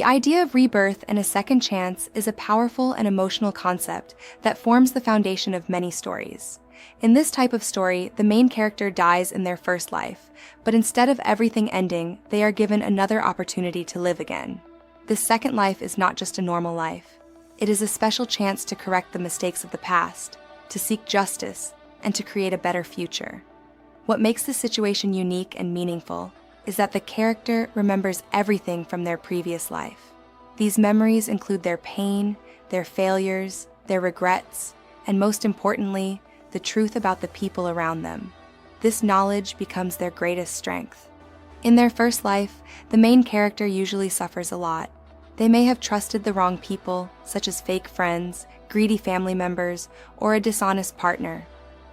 The idea of rebirth and a second chance is a powerful and emotional concept that forms the foundation of many stories. In this type of story, the main character dies in their first life, but instead of everything ending, they are given another opportunity to live again. This second life is not just a normal life. It is a special chance to correct the mistakes of the past, to seek justice, and to create a better future. What makes the situation unique and meaningful is that the character remembers everything from their previous life. These memories include their pain, their failures, their regrets, and most importantly, the truth about the people around them. This knowledge becomes their greatest strength. In their first life, the main character usually suffers a lot. They may have trusted the wrong people, such as fake friends, greedy family members, or a dishonest partner.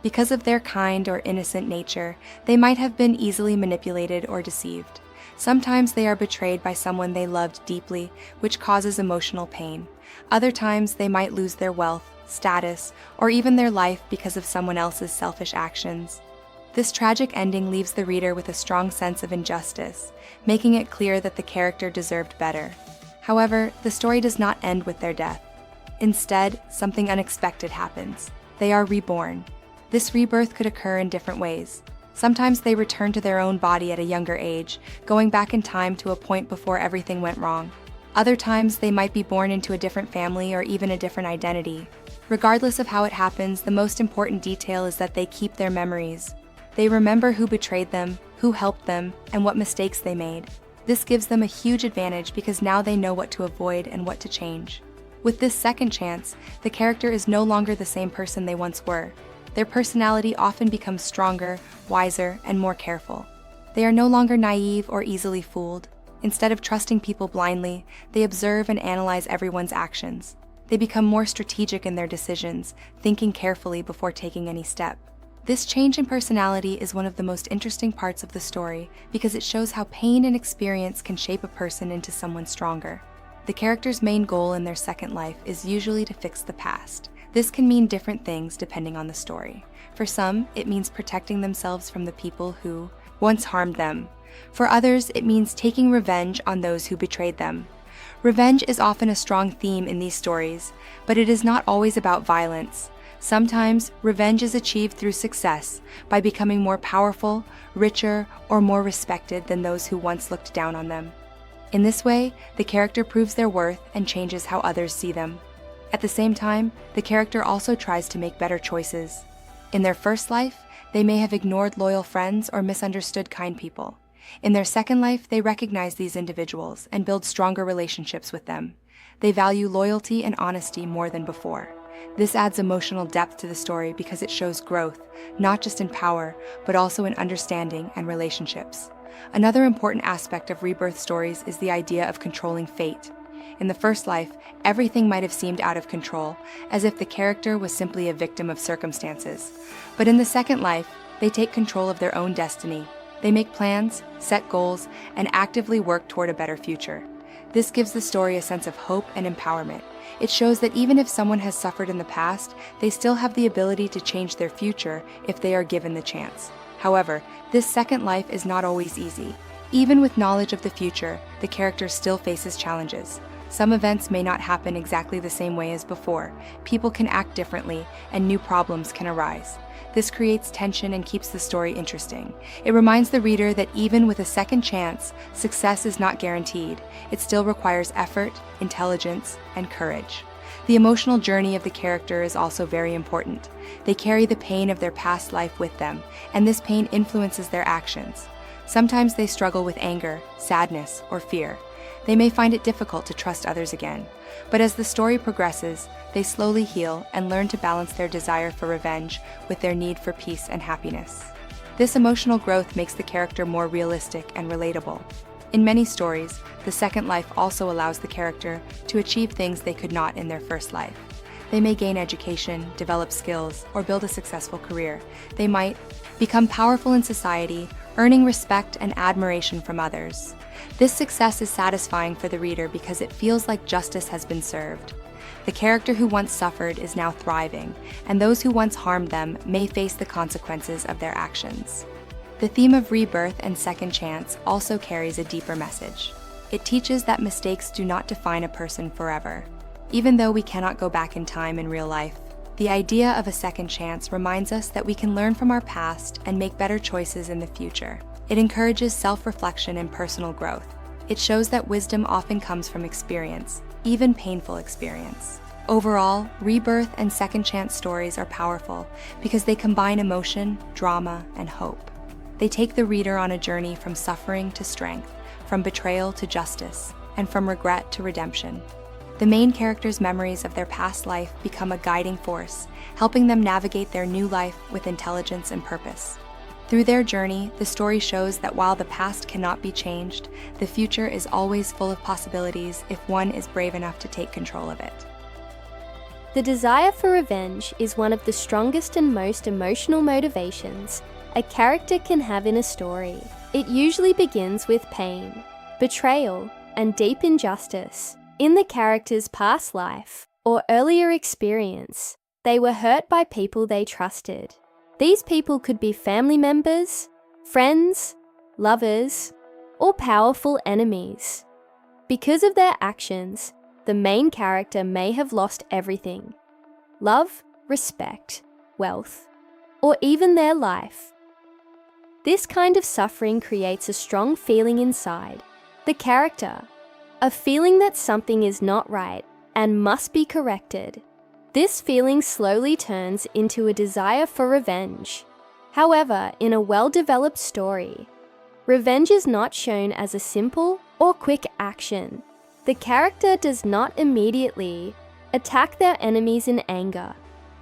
Because of their kind or innocent nature, they might have been easily manipulated or deceived. Sometimes they are betrayed by someone they loved deeply, which causes emotional pain. Other times they might lose their wealth, status, or even their life because of someone else's selfish actions. This tragic ending leaves the reader with a strong sense of injustice, making it clear that the character deserved better. However, the story does not end with their death. Instead, something unexpected happens. They are reborn. This rebirth could occur in different ways. Sometimes they return to their own body at a younger age, going back in time to a point before everything went wrong. Other times, they might be born into a different family or even a different identity. Regardless of how it happens, the most important detail is that they keep their memories. They remember who betrayed them, who helped them, and what mistakes they made. This gives them a huge advantage because now they know what to avoid and what to change. With this second chance, the character is no longer the same person they once were. Their personality often becomes stronger, wiser, and more careful. They are no longer naive or easily fooled. Instead of trusting people blindly, they observe and analyze everyone's actions. They become more strategic in their decisions, thinking carefully before taking any step. This change in personality is one of the most interesting parts of the story because it shows how pain and experience can shape a person into someone stronger. The character's main goal in their second life is usually to fix the past. This can mean different things depending on the story. For some, it means protecting themselves from the people who once harmed them. For others, it means taking revenge on those who betrayed them. Revenge is often a strong theme in these stories, but it is not always about violence. Sometimes, revenge is achieved through success, by becoming more powerful, richer, or more respected than those who once looked down on them. In this way, the character proves their worth and changes how others see them. At the same time, the character also tries to make better choices. In their first life, they may have ignored loyal friends or misunderstood kind people. In their second life, they recognize these individuals and build stronger relationships with them. They value loyalty and honesty more than before. This adds emotional depth to the story because it shows growth, not just in power, but also in understanding and relationships. Another important aspect of rebirth stories is the idea of controlling fate. In the first life, everything might have seemed out of control, as if the character was simply a victim of circumstances. But in the second life, they take control of their own destiny. They make plans, set goals, and actively work toward a better future. This gives the story a sense of hope and empowerment. It shows that even if someone has suffered in the past, they still have the ability to change their future if they are given the chance. However, this second life is not always easy. Even with knowledge of the future, the character still faces challenges. Some events may not happen exactly the same way as before. People can act differently, and new problems can arise. This creates tension and keeps the story interesting. It reminds the reader that even with a second chance, success is not guaranteed. It still requires effort, intelligence, and courage. The emotional journey of the character is also very important. They carry the pain of their past life with them, and this pain influences their actions. Sometimes they struggle with anger, sadness, or fear. They may find it difficult to trust others again. But as the story progresses, they slowly heal and learn to balance their desire for revenge with their need for peace and happiness. This emotional growth makes the character more realistic and relatable. In many stories, the second life also allows the character to achieve things they could not in their first life. They may gain education, develop skills, or build a successful career. They might become powerful in society, earning respect and admiration from others. This success is satisfying for the reader because it feels like justice has been served. The character who once suffered is now thriving, and those who once harmed them may face the consequences of their actions. The theme of rebirth and second chance also carries a deeper message. It teaches that mistakes do not define a person forever. Even though we cannot go back in time in real life, the idea of a second chance reminds us that we can learn from our past and make better choices in the future. It encourages self-reflection and personal growth. It shows that wisdom often comes from experience, even painful experience. Overall, rebirth and second chance stories are powerful because they combine emotion, drama, and hope. They take the reader on a journey from suffering to strength, from betrayal to justice, and from regret to redemption. The main characters' memories of their past life become a guiding force, helping them navigate their new life with intelligence and purpose. Through their journey, the story shows that while the past cannot be changed, the future is always full of possibilities if one is brave enough to take control of it. The desire for revenge is one of the strongest and most emotional motivations a character can have in a story. It usually begins with pain, betrayal, and deep injustice. In the character's past life or earlier experience, they were hurt by people they trusted. These people could be family members, friends, lovers, or powerful enemies. Because of their actions, the main character may have lost everything: love, respect, wealth, or even their life. This kind of suffering creates a strong feeling inside the character, a feeling that something is not right and must be corrected. This feeling slowly turns into a desire for revenge. However, in a well-developed story, revenge is not shown as a simple or quick action. The character does not immediately attack their enemies in anger.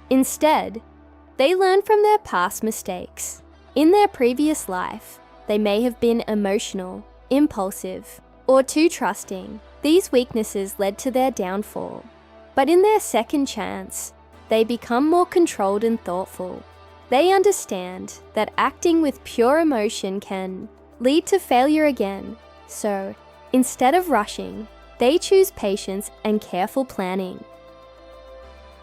Instead, they learn from their past mistakes. In their previous life, they may have been emotional, impulsive, or too trusting. These weaknesses led to their downfall. But in their second chance, they become more controlled and thoughtful. They understand that acting with pure emotion can lead to failure again. So, instead of rushing, they choose patience and careful planning.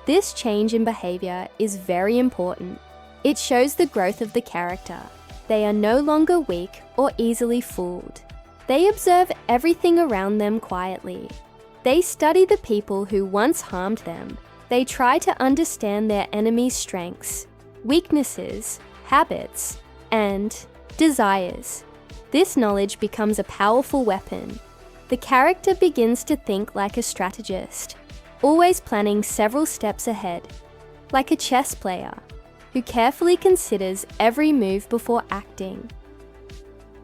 This change in behavior is very important. It shows the growth of the character. They are no longer weak or easily fooled. They observe everything around them quietly. They study the people who once harmed them. They try to understand their enemy's strengths, weaknesses, habits, and desires. This knowledge becomes a powerful weapon. The character begins to think like a strategist, always planning several steps ahead, like a chess player who carefully considers every move before acting.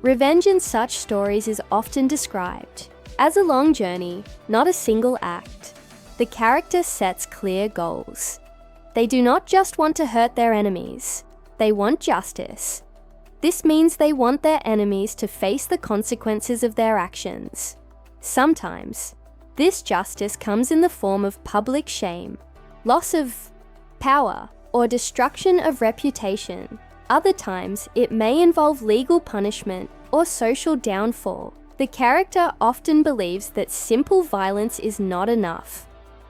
Revenge in such stories is often described as a long journey, not a single act. The character sets clear goals. They do not just want to hurt their enemies, they want justice. This means they want their enemies to face the consequences of their actions. Sometimes, this justice comes in the form of public shame, loss of power, or destruction of reputation. Other times, it may involve legal punishment or social downfall. The character often believes that simple violence is not enough.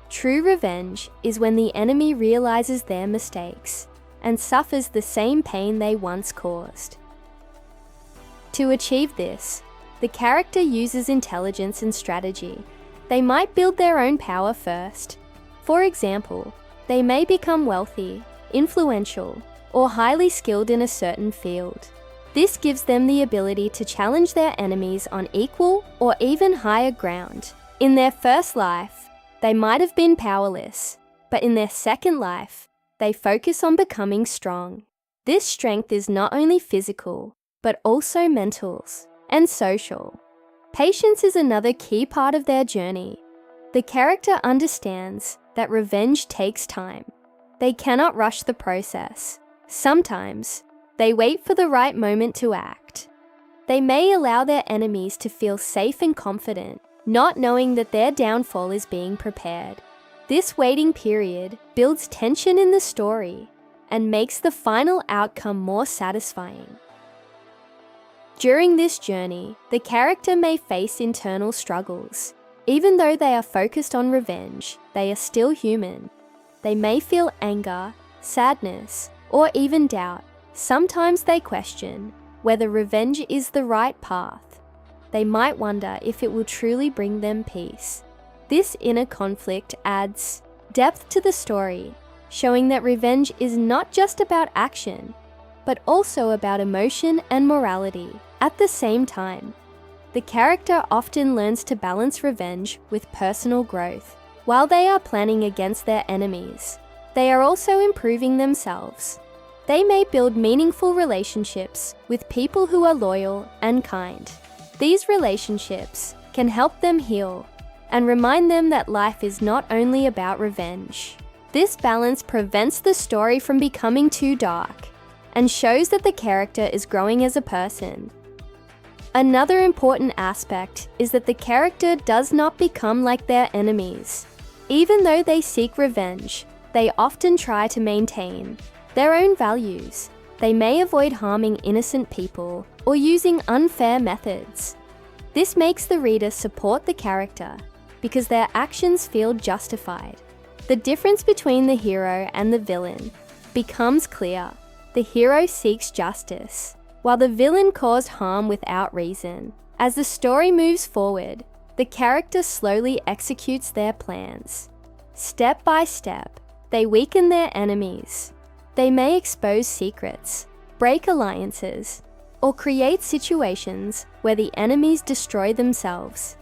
True revenge is when the enemy realizes their mistakes and suffers the same pain they once caused. To achieve this, the character uses intelligence and strategy. They might build their own power first. For example, they may become wealthy, influential, or highly skilled in a certain field. This gives them the ability to challenge their enemies on equal or even higher ground. In their first life, they might have been powerless, but in their second life, they focus on becoming strong. This strength is not only physical, but also mental and social. Patience is another key part of their journey. The character understands that revenge takes time. They cannot rush the process. Sometimes, they wait for the right moment to act. They may allow their enemies to feel safe and confident, not knowing that their downfall is being prepared. This waiting period builds tension in the story and makes the final outcome more satisfying. During this journey, the character may face internal struggles. Even though they are focused on revenge, they are still human. They may feel anger, sadness, or even doubt. Sometimes they question whether revenge is the right path. they might wonder if it will truly bring them peace. This inner conflict adds depth to the story, showing that revenge is not just about action, but also about emotion and morality. At the same time, the character often learns to balance revenge with personal growth. While they are planning against their enemies, they are also improving themselves. They may build meaningful relationships with people who are loyal and kind. These relationships can help them heal and remind them that life is not only about revenge. This balance prevents the story from becoming too dark and shows that the character is growing as a person. Another important aspect is that the character does not become like their enemies. Even though they seek revenge, they often try to maintain their own values. They may avoid harming innocent people or using unfair methods. This makes the reader support the character because their actions feel justified. The difference between the hero and the villain becomes clear. The hero seeks justice, while the villain caused harm without reason. As the story moves forward, the character slowly executes their plans. Step by step, they weaken their enemies. They may expose secrets, break alliances, or create situations where the enemies destroy themselves.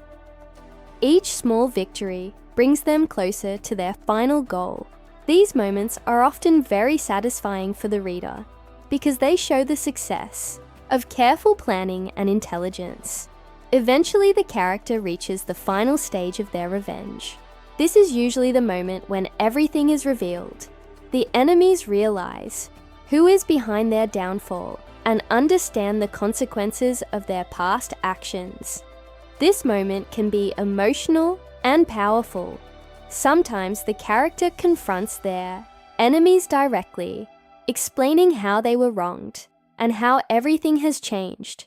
Each small victory brings them closer to their final goal. These moments are often very satisfying for the reader because they show the success of careful planning and intelligence. Eventually, the character reaches the final stage of their revenge. This is usually the moment when everything is revealed. The enemies realize who is behind their downfall and understand the consequences of their past actions. This moment can be emotional and powerful. Sometimes the character confronts their enemies directly, explaining how they were wronged and how everything has changed.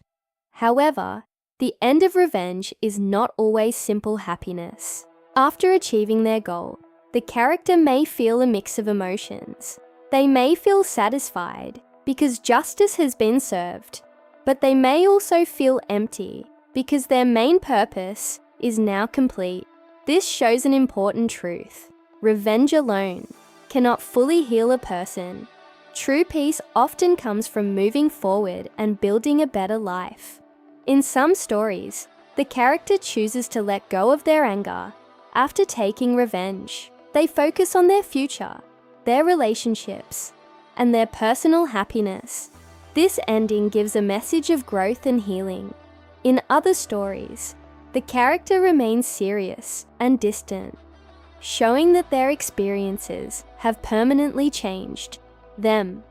However, the end of revenge is not always simple happiness. After achieving their goal, the character may feel a mix of emotions. They may feel satisfied because justice has been served, but they may also feel empty because their main purpose is now complete. This shows an important truth. Revenge alone cannot fully heal a person. True peace often comes from moving forward and building a better life. In some stories, the character chooses to let go of their anger after taking revenge. They focus on their future, their relationships, and their personal happiness. This ending gives a message of growth and healing. In other stories, the character remains serious and distant, showing that their experiences have permanently changed them.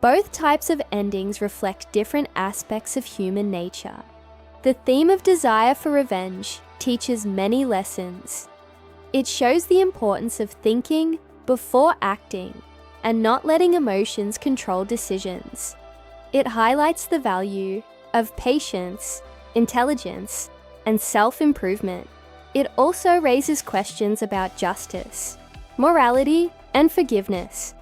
Both types of endings reflect different aspects of human nature. The theme of desire for revenge teaches many lessons. It shows the importance of thinking before acting and not letting emotions control decisions. It highlights the value of patience, intelligence, and self-improvement. It also raises questions about justice, morality, and forgiveness.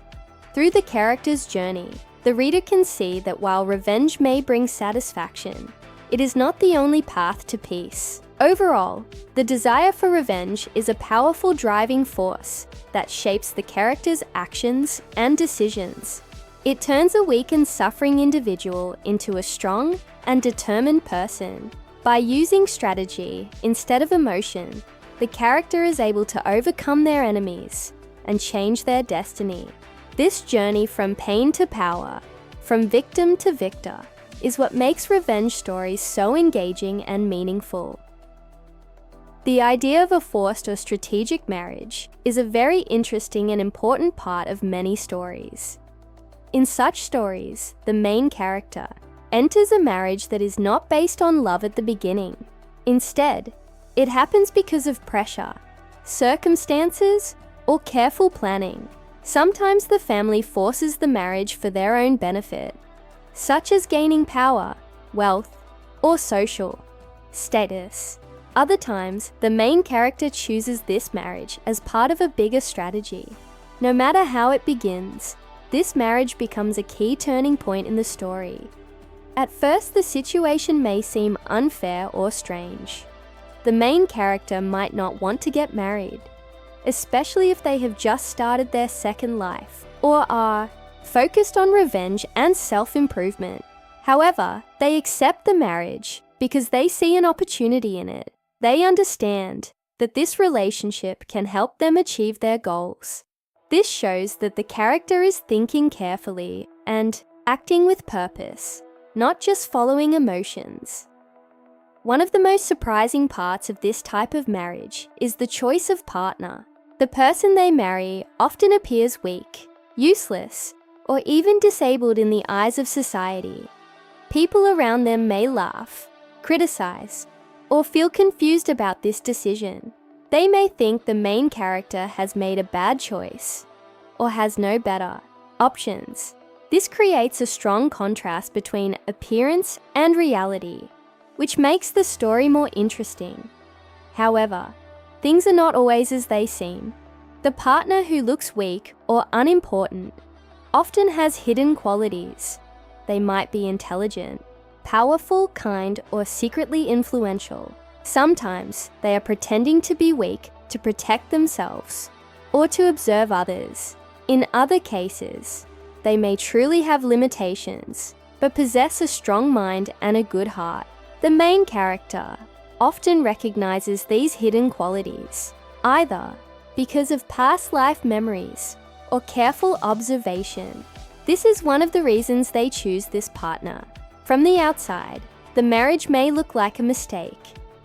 Through the character's journey, the reader can see that while revenge may bring satisfaction, it is not the only path to peace. Overall, the desire for revenge is a powerful driving force that shapes the character's actions and decisions. It turns a weak and suffering individual into a strong and determined person. By using strategy instead of emotion, the character is able to overcome their enemies and change their destiny. This journey from pain to power, from victim to victor, is what makes revenge stories so engaging and meaningful. The idea of a forced or strategic marriage is a very interesting and important part of many stories. In such stories, the main character enters a marriage that is not based on love at the beginning. Instead, it happens because of pressure, circumstances, or careful planning. Sometimes the family forces the marriage for their own benefit, such as gaining power, wealth, or social status. Other times, the main character chooses this marriage as part of a bigger strategy. No matter how it begins, this marriage becomes a key turning point in the story. At first, the situation may seem unfair or strange. The main character might not want to get married, especially if they have just started their second life or are focused on revenge and self-improvement. However, they accept the marriage because they see an opportunity in it. They understand that this relationship can help them achieve their goals. This shows that the character is thinking carefully and acting with purpose, not just following emotions. One of the most surprising parts of this type of marriage is the choice of partner. The person they marry often appears weak, useless, or even disabled in the eyes of society. People around them may laugh, criticize, or feel confused about this decision. They may think the main character has made a bad choice or has no better options. This creates a strong contrast between appearance and reality, which makes the story more interesting. However, things are not always as they seem. The partner who looks weak or unimportant often has hidden qualities. They might be intelligent, powerful, kind, or secretly influential. Sometimes they are pretending to be weak to protect themselves or to observe others. In other cases, they may truly have limitations, but possess a strong mind and a good heart. The main character often recognizes these hidden qualities, either because of past life memories or careful observation. This is one of the reasons they choose this partner. From the outside, the marriage may look like a mistake,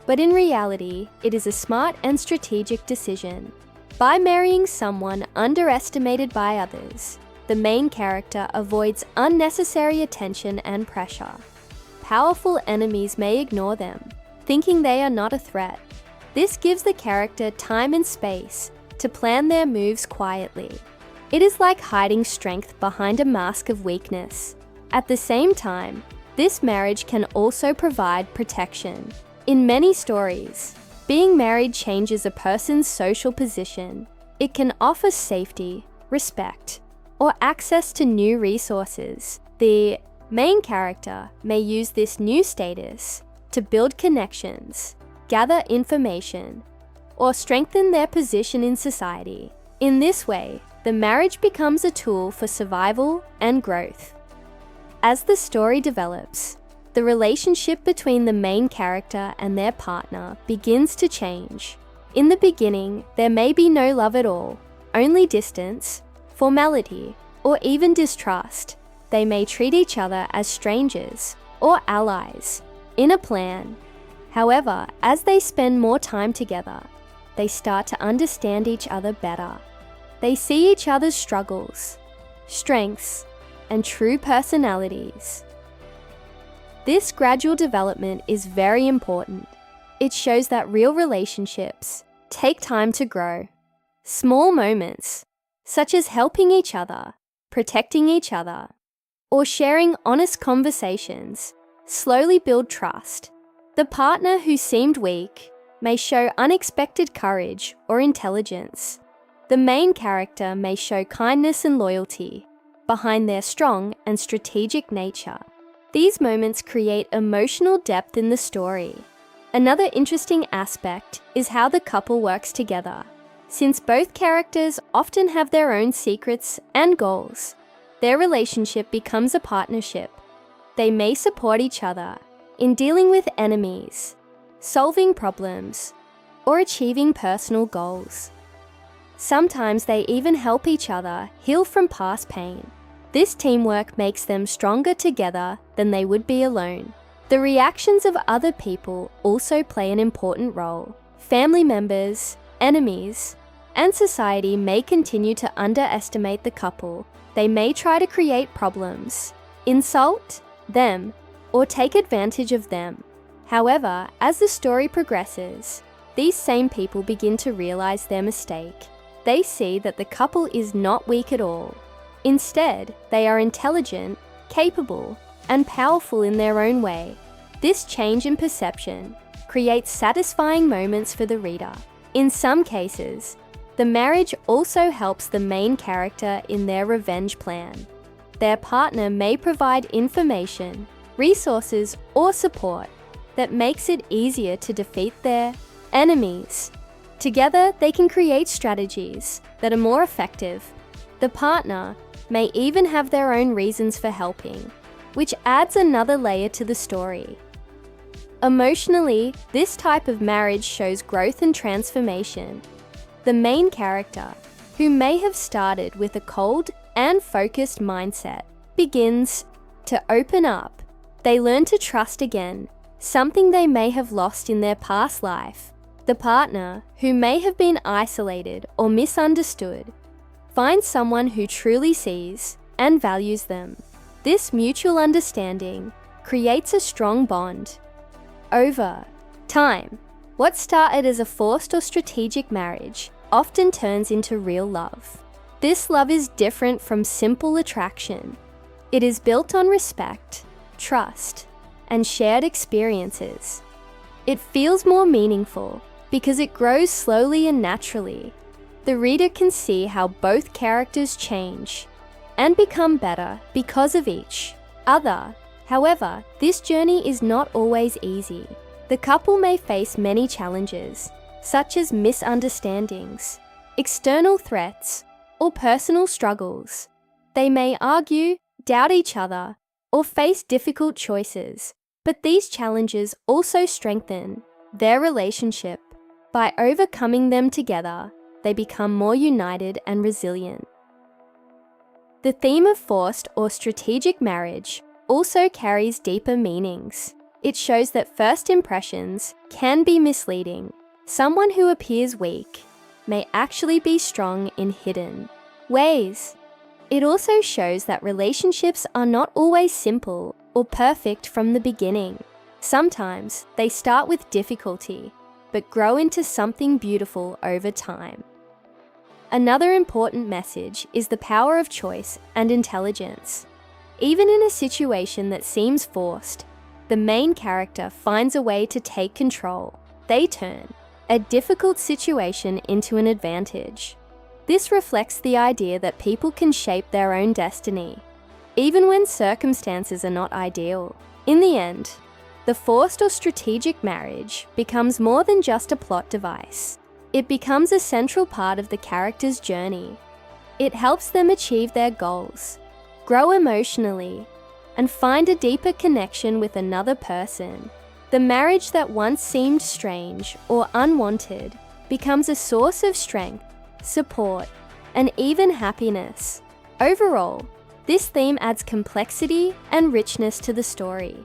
but in reality, it is a smart and strategic decision. By marrying someone underestimated by others, the main character avoids unnecessary attention and pressure. Powerful enemies may ignore them, thinking they are not a threat. This gives the character time and space to plan their moves quietly. It is like hiding strength behind a mask of weakness. At the same time, this marriage can also provide protection. In many stories, being married changes a person's social position. It can offer safety, respect, or access to new resources. The main character may use this new status to build connections, gather information, or strengthen their position in society. In this way, the marriage becomes a tool for survival and growth. As the story develops, the relationship between the main character and their partner begins to change. In the beginning, there may be no love at all, only distance, formality, or even distrust. They may treat each other as strangers or allies in a plan. However, as they spend more time together, they start to understand each other better. They see each other's struggles, strengths, and true personalities. This gradual development is very important. It shows that real relationships take time to grow. Small moments, such as helping each other, protecting each other, or sharing honest conversations, slowly build trust. The partner who seemed weak may show unexpected courage or intelligence. The main character may show kindness and loyalty behind their strong and strategic nature. These moments create emotional depth in the story. Another interesting aspect is how the couple works together. Since both characters often have their own secrets and goals, their relationship becomes a partnership. They may support each other in dealing with enemies, solving problems, or achieving personal goals. Sometimes they even help each other heal from past pain. This teamwork makes them stronger together than they would be alone. The reactions of other people also play an important role. Family members, enemies, and society may continue to underestimate the couple. They may try to create problems, insult them, or take advantage of them. However, as the story progresses, these same people begin to realize their mistake. They see that the couple is not weak at all. Instead, they are intelligent, capable, and powerful in their own way. This change in perception creates satisfying moments for the reader. In some cases, the marriage also helps the main character in their revenge plan. Their partner may provide information resources, or support that makes it easier to defeat their enemies. Together, they can create strategies that are more effective. The partner may even have their own reasons for helping, which adds another layer to the story. Emotionally, this type of marriage shows growth and transformation. The main character, who may have started with a cold and focused mindset, begins to open up. They learn to trust again, something they may have lost in their past life. The partner, who may have been isolated or misunderstood, finds someone who truly sees and values them. This mutual understanding creates a strong bond. Over time, what started as a forced or strategic marriage often turns into real love. This love is different from simple attraction. It is built on respect, trust, and shared experiences. It feels more meaningful because it grows slowly and naturally. The reader can see how both characters change and become better because of each other. However, this journey is not always easy. The couple may face many challenges, such as misunderstandings, external threats, or personal struggles. They may argue, doubt each other, or face difficult choices, but these challenges also strengthen their relationship. By overcoming them together, they become more united and resilient. The theme of forced or strategic marriage also carries deeper meanings. It shows that first impressions can be misleading. Someone who appears weak may actually be strong in hidden ways. It also shows that relationships are not always simple or perfect from the beginning. Sometimes they start with difficulty, but grow into something beautiful over time. Another important message is the power of choice and intelligence. Even in a situation that seems forced, the main character finds a way to take control. They turn a difficult situation into an advantage. This reflects the idea that people can shape their own destiny, even when circumstances are not ideal. In the end, the forced or strategic marriage becomes more than just a plot device. It becomes a central part of the character's journey. It helps them achieve their goals, grow emotionally, and find a deeper connection with another person. The marriage that once seemed strange or unwanted becomes a source of strength, support, and even happiness. Overall, this theme adds complexity and richness to the story.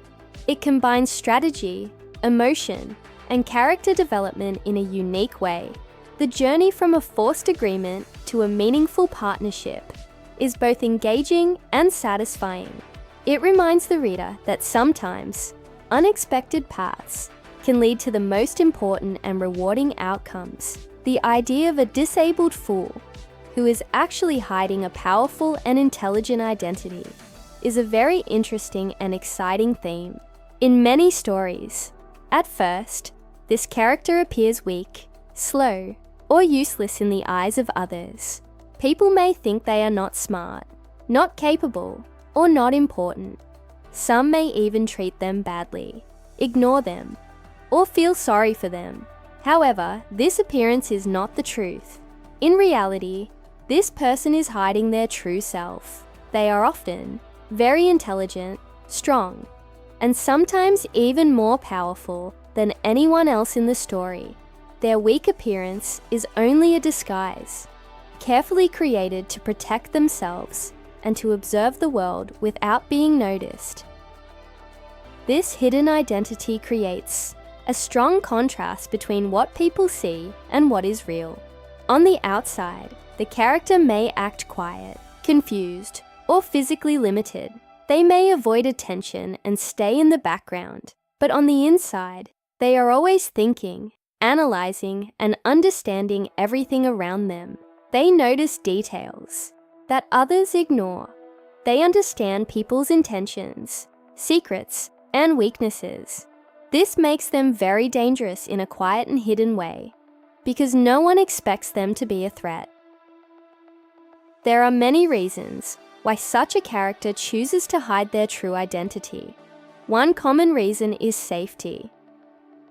It combines strategy, emotion, and character development in a unique way. The journey from a forced agreement to a meaningful partnership is both engaging and satisfying. It reminds the reader that sometimes unexpected paths can lead to the most important and rewarding outcomes. The idea of a disabled fool who is actually hiding a powerful and intelligent identity is a very interesting and exciting theme. In many stories, at first, this character appears weak, slow, or useless in the eyes of others. People may think they are not smart, not capable, or not important. Some may even treat them badly, ignore them, or feel sorry for them. However, this appearance is not the truth. In reality, this person is hiding their true self. They are often very intelligent, strong, and sometimes even more powerful than anyone else in the story. Their weak appearance is only a disguise, carefully created to protect themselves and to observe the world without being noticed. This hidden identity creates a strong contrast between what people see and what is real. On the outside, the character may act quiet, confused, or physically limited. They may avoid attention and stay in the background, but on the inside, they are always thinking, analyzing, and understanding everything around them. They notice details that others ignore. They understand people's intentions, secrets, and weaknesses. This makes them very dangerous in a quiet and hidden way, because no one expects them to be a threat. There are many reasons why such a character chooses to hide their true identity. One common reason is safety.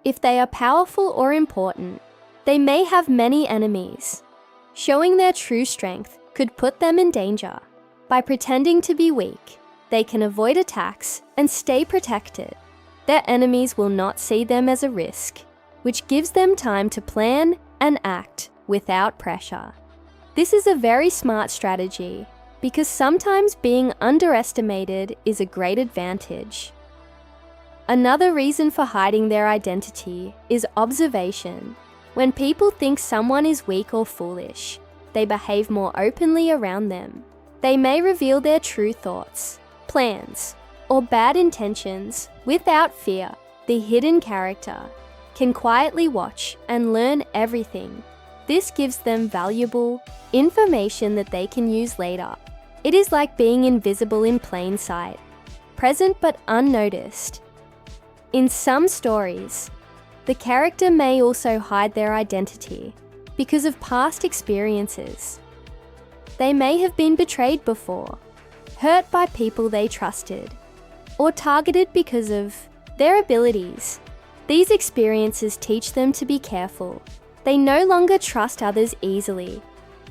If they are powerful or important, they may have many enemies. Showing their true strength could put them in danger. By pretending to be weak, they can avoid attacks and stay protected. Their enemies will not see them as a risk, which gives them time to plan and act without pressure. This is a very smart strategy because sometimes being underestimated is a great advantage. Another reason for hiding their identity is observation. When people think someone is weak or foolish, they behave more openly around them. They may reveal their true thoughts, plans, or bad intentions without fear. The hidden character can quietly watch and learn everything. This gives them valuable information that they can use later. It is like being invisible in plain sight, present but unnoticed. In some stories, the character may also hide their identity because of past experiences. They may have been betrayed before, hurt by people they trusted, or targeted because of their abilities. These experiences teach them to be careful. They no longer trust others easily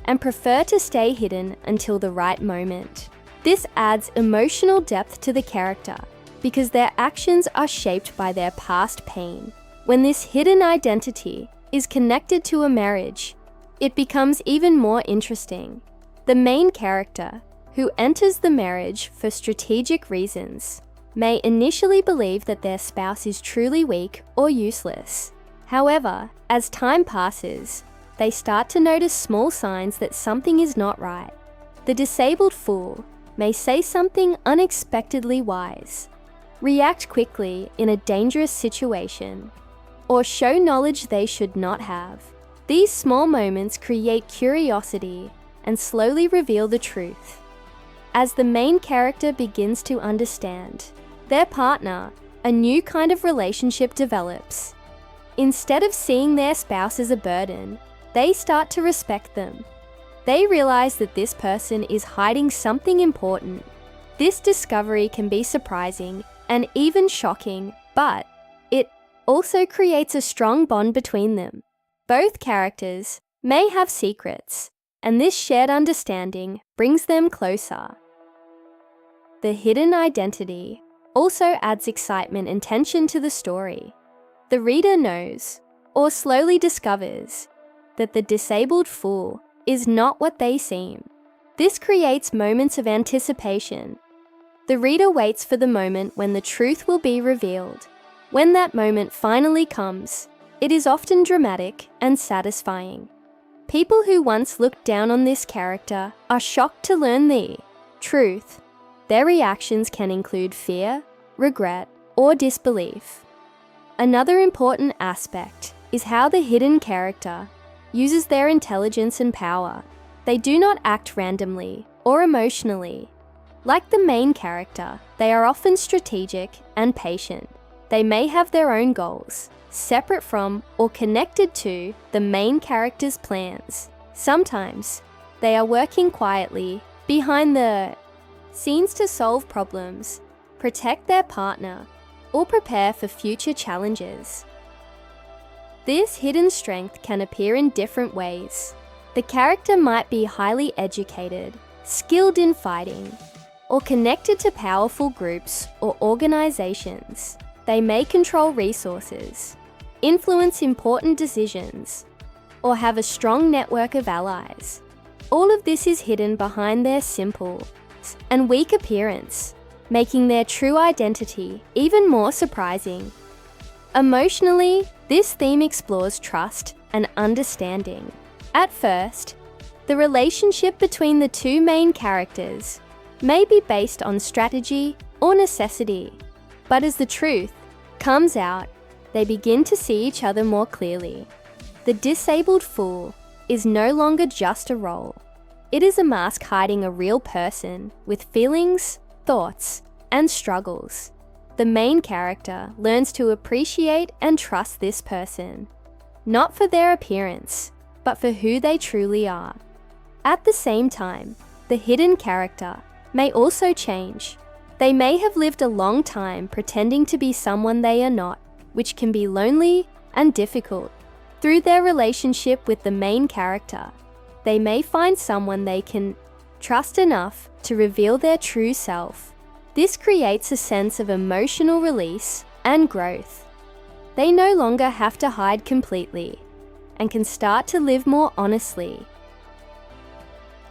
and prefer to stay hidden until the right moment. This adds emotional depth to the character because their actions are shaped by their past pain. When this hidden identity is connected to a marriage, it becomes even more interesting. The main character, who enters the marriage for strategic reasons, may initially believe that their spouse is truly weak or useless. However, as time passes, they start to notice small signs that something is not right. The disabled fool may say something unexpectedly wise, react quickly in a dangerous situation, or show knowledge they should not have. These small moments create curiosity and slowly reveal the truth. As the main character begins to understand their partner, a new kind of relationship develops. Instead of seeing their spouse as a burden, they start to respect them. They realize that this person is hiding something important. This discovery can be surprising and even shocking, but it also creates a strong bond between them. Both characters may have secrets, and this shared understanding brings them closer. The hidden identity also adds excitement and tension to the story. The reader knows, or slowly discovers, that the disabled fool is not what they seem. This creates moments of anticipation. The reader waits for the moment when the truth will be revealed. When that moment finally comes, it is often dramatic and satisfying. People who once looked down on this character are shocked to learn the truth. Their reactions can include fear, regret, or disbelief. Another important aspect is how the hidden character uses their intelligence and power. They do not act randomly or emotionally. Like the main character, they are often strategic and patient. They may have their own goals, separate from or connected to the main character's plans. Sometimes, they are working quietly behind the scenes to solve problems, protect their partner, or prepare for future challenges. This hidden strength can appear in different ways. The character might be highly educated, skilled in fighting, or connected to powerful groups or organizations. They may control resources, influence important decisions, or have a strong network of allies. All of this is hidden behind their simple and weak appearance, making their true identity even more surprising. Emotionally, this theme explores trust and understanding. At first, the relationship between the two main characters may be based on strategy or necessity, but as the truth comes out, they begin to see each other more clearly. The disabled fool is no longer just a role. It is a mask hiding a real person with feelings, thoughts, and struggles. The main character learns to appreciate and trust this person, not for their appearance, but for who they truly are. At the same time, the hidden character may also change. They may have lived a long time pretending to be someone they are not, which can be lonely and difficult. Through their relationship with the main character, they may find someone they can trust enough to reveal their true self. This creates a sense of emotional release and growth. They no longer have to hide completely and can start to live more honestly.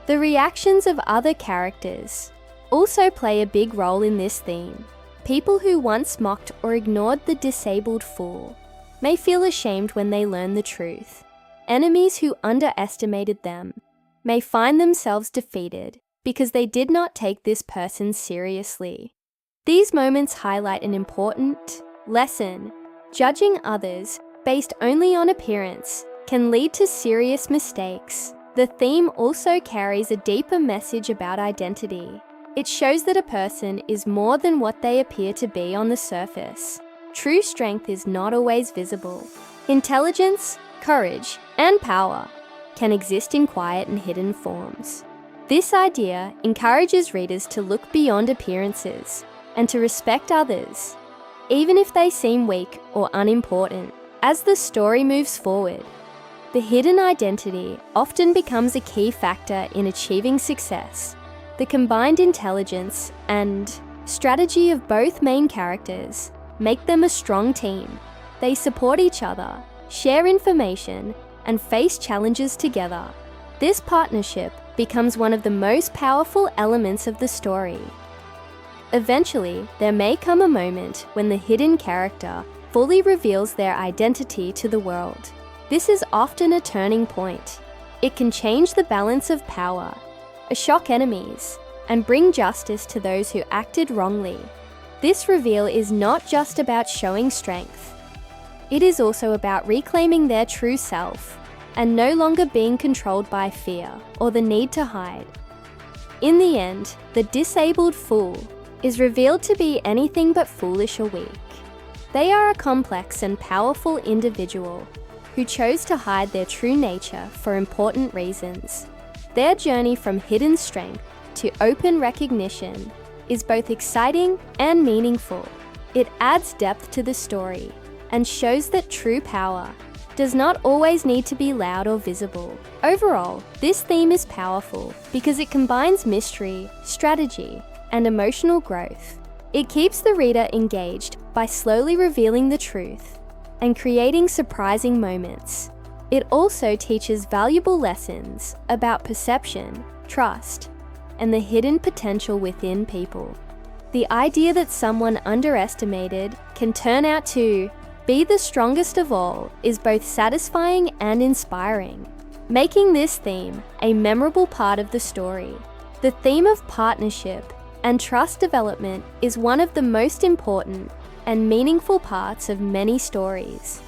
The reactions of other characters also play a big role in this theme. People who once mocked or ignored the disabled fool may feel ashamed when they learn the truth. Enemies who underestimated them may find themselves defeated because they did not take this person seriously. These moments highlight an important lesson. Judging others based only on appearance can lead to serious mistakes. The theme also carries a deeper message about identity. It shows that a person is more than what they appear to be on the surface. True strength is not always visible. Intelligence, courage, and power can exist in quiet and hidden forms. This idea encourages readers to look beyond appearances and to respect others, even if they seem weak or unimportant. As the story moves forward, the hidden identity often becomes a key factor in achieving success. The combined intelligence and strategy of both main characters make them a strong team. They support each other, share information, and face challenges together. This partnership becomes one of the most powerful elements of the story. Eventually, there may come a moment when the hidden character fully reveals their identity to the world. This is often a turning point. It can change the balance of power, shock enemies, and bring justice to those who acted wrongly. This reveal is not just about showing strength. It is also about reclaiming their true self and no longer being controlled by fear or the need to hide. In the end, the disabled fool is revealed to be anything but foolish or weak. They are a complex and powerful individual who chose to hide their true nature for important reasons. Their journey from hidden strength to open recognition is both exciting and meaningful. It adds depth to the story and shows that true power does not always need to be loud or visible. Overall, this theme is powerful because it combines mystery, strategy, and emotional growth. It keeps the reader engaged by slowly revealing the truth and creating surprising moments. It also teaches valuable lessons about perception, trust, and the hidden potential within people. The idea that someone underestimated can turn out to be the strongest of all is both satisfying and inspiring, making this theme a memorable part of the story. The theme of partnership and trust development is one of the most important and meaningful parts of many stories,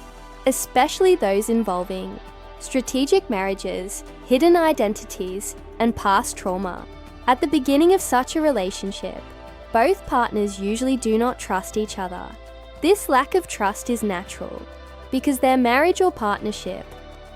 especially those involving strategic marriages, hidden identities, and past trauma. At the beginning of such a relationship, both partners usually do not trust each other. This lack of trust is natural because their marriage or partnership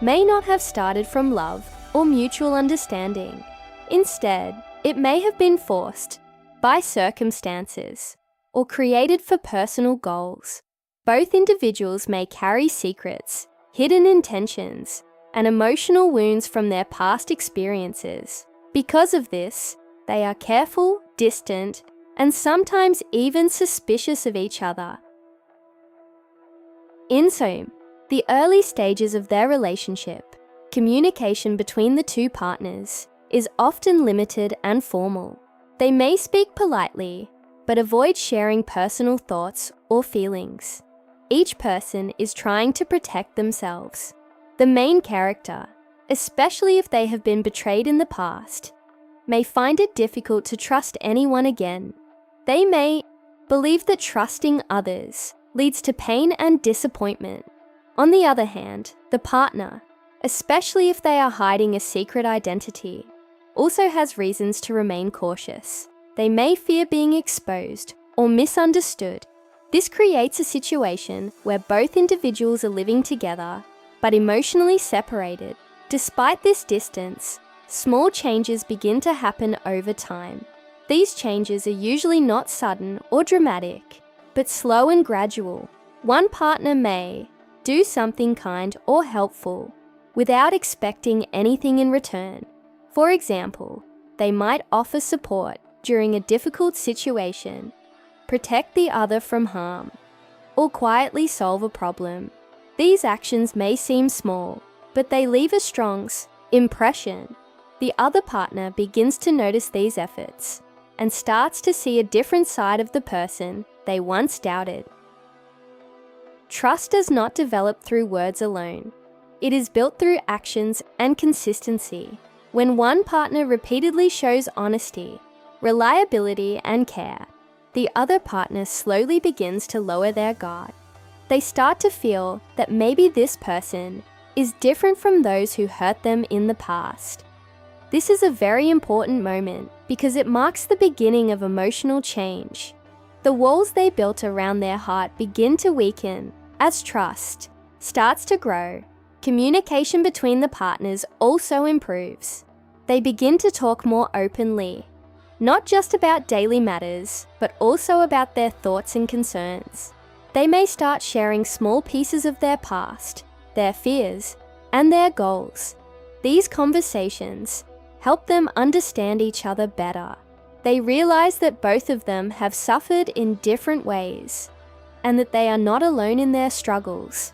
may not have started from love or mutual understanding. Instead, it may have been forced by circumstances or created for personal goals. Both individuals may carry secrets, hidden intentions, and emotional wounds from their past experiences. Because of this, they are careful, distant, and sometimes even suspicious of each other. In the early stages of their relationship, communication between the two partners is often limited and formal. They may speak politely, but avoid sharing personal thoughts or feelings. Each person is trying to protect themselves. The main character, especially if they have been betrayed in the past, may find it difficult to trust anyone again. They may believe that trusting others leads to pain and disappointment. On the other hand, the partner, especially if they are hiding a secret identity, also has reasons to remain cautious. They may fear being exposed or misunderstood. This creates a situation where both individuals are living together, but emotionally separated. Despite this distance, small changes begin to happen over time. These changes are usually not sudden or dramatic, but slow and gradual. One partner may do something kind or helpful without expecting anything in return. For example, they might offer support during a difficult situation, protect the other from harm, or quietly solve a problem. These actions may seem small, but they leave a strong impression. The other partner begins to notice these efforts and starts to see a different side of the person they once doubted. Trust does not develop through words alone. It is built through actions and consistency. When one partner repeatedly shows honesty, reliability, and care, the other partner slowly begins to lower their guard. They start to feel that maybe this person is different from those who hurt them in the past. This is a very important moment because it marks the beginning of emotional change. The walls they built around their heart begin to weaken as trust starts to grow. Communication between the partners also improves. They begin to talk more openly, not just about daily matters, but also about their thoughts and concerns. They may start sharing small pieces of their past, their fears, and their goals. These conversations help them understand each other better. They realize that both of them have suffered in different ways, and that they are not alone in their struggles.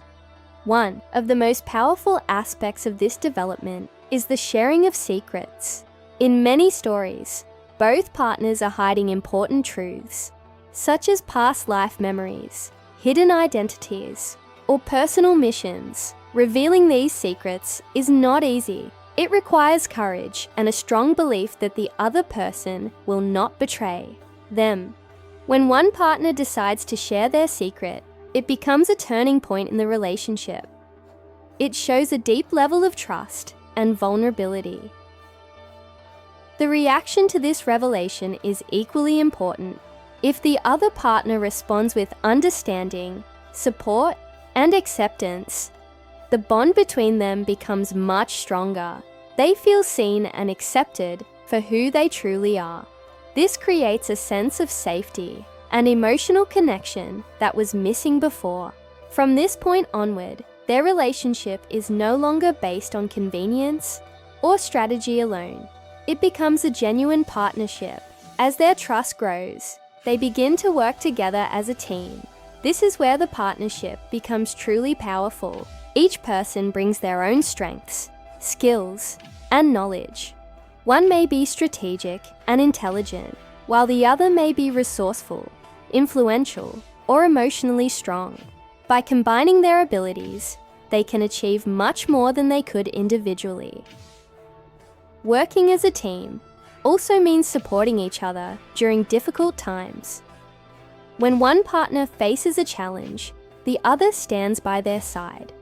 One of the most powerful aspects of this development is the sharing of secrets. In many stories, both partners are hiding important truths, such as past life memories, hidden identities, or personal missions. Revealing these secrets is not easy. It requires courage and a strong belief that the other person will not betray them. When one partner decides to share their secret, it becomes a turning point in the relationship. It shows a deep level of trust and vulnerability. The reaction to this revelation is equally important. If the other partner responds with understanding, support, and acceptance, the bond between them becomes much stronger. They feel seen and accepted for who they truly are. This creates a sense of safety and emotional connection that was missing before. From this point onward, their relationship is no longer based on convenience or strategy alone. It becomes a genuine partnership. As their trust grows, they begin to work together as a team. This is where the partnership becomes truly powerful. Each person brings their own strengths, skills, and knowledge. One may be strategic and intelligent, while the other may be resourceful, influential, or emotionally strong. By combining their abilities, they can achieve much more than they could individually. Working as a team also means supporting each other during difficult times. When one partner faces a challenge, the other stands by their side.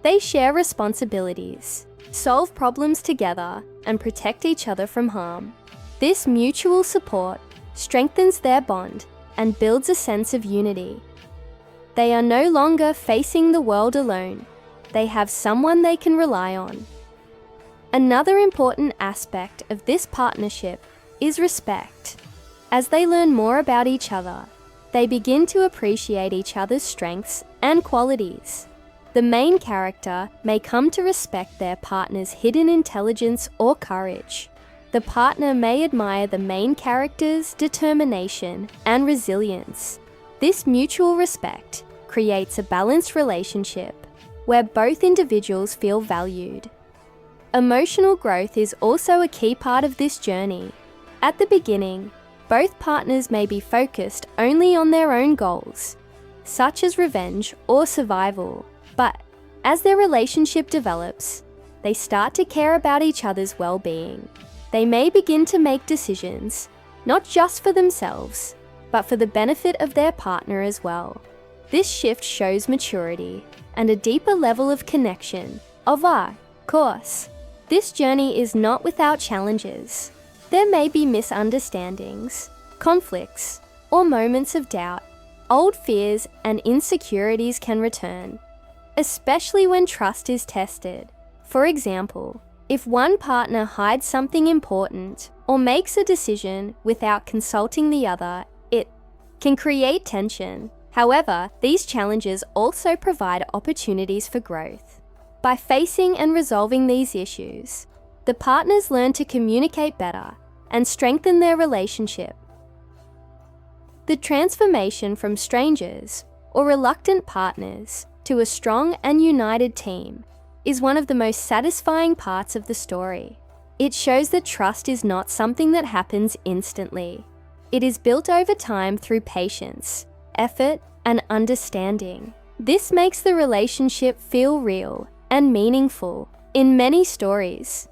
They share responsibilities, solve problems together, and protect each other from harm. This mutual support strengthens their bond and builds a sense of unity. They are no longer facing the world alone. They have someone they can rely on. Another important aspect of this partnership is respect. As they learn more about each other, they begin to appreciate each other's strengths and qualities. The main character may come to respect their partner's hidden intelligence or courage. The partner may admire the main character's determination and resilience. This mutual respect creates a balanced relationship where both individuals feel valued. Emotional growth is also a key part of this journey. At the beginning, both partners may be focused only on their own goals, such as revenge or survival. But as their relationship develops, they start to care about each other's well-being. They may begin to make decisions, not just for themselves, but for the benefit of their partner as well. This shift shows maturity and a deeper level of connection. Of course, this journey is not without challenges. There may be misunderstandings, conflicts, or moments of doubt. Old fears and insecurities can return, especially when trust is tested. For example, If one partner hides something important or makes a decision without consulting the other, it can create tension. However, these challenges also provide opportunities for growth. By facing and resolving these issues, the partners learn to communicate better and strengthen their relationship. The transformation from strangers or reluctant partners to a strong and united team is one of the most satisfying parts of the story. It shows that trust is not something that happens instantly. It is built over time through patience, effort, and understanding. This makes the relationship feel real and meaningful. In many stories,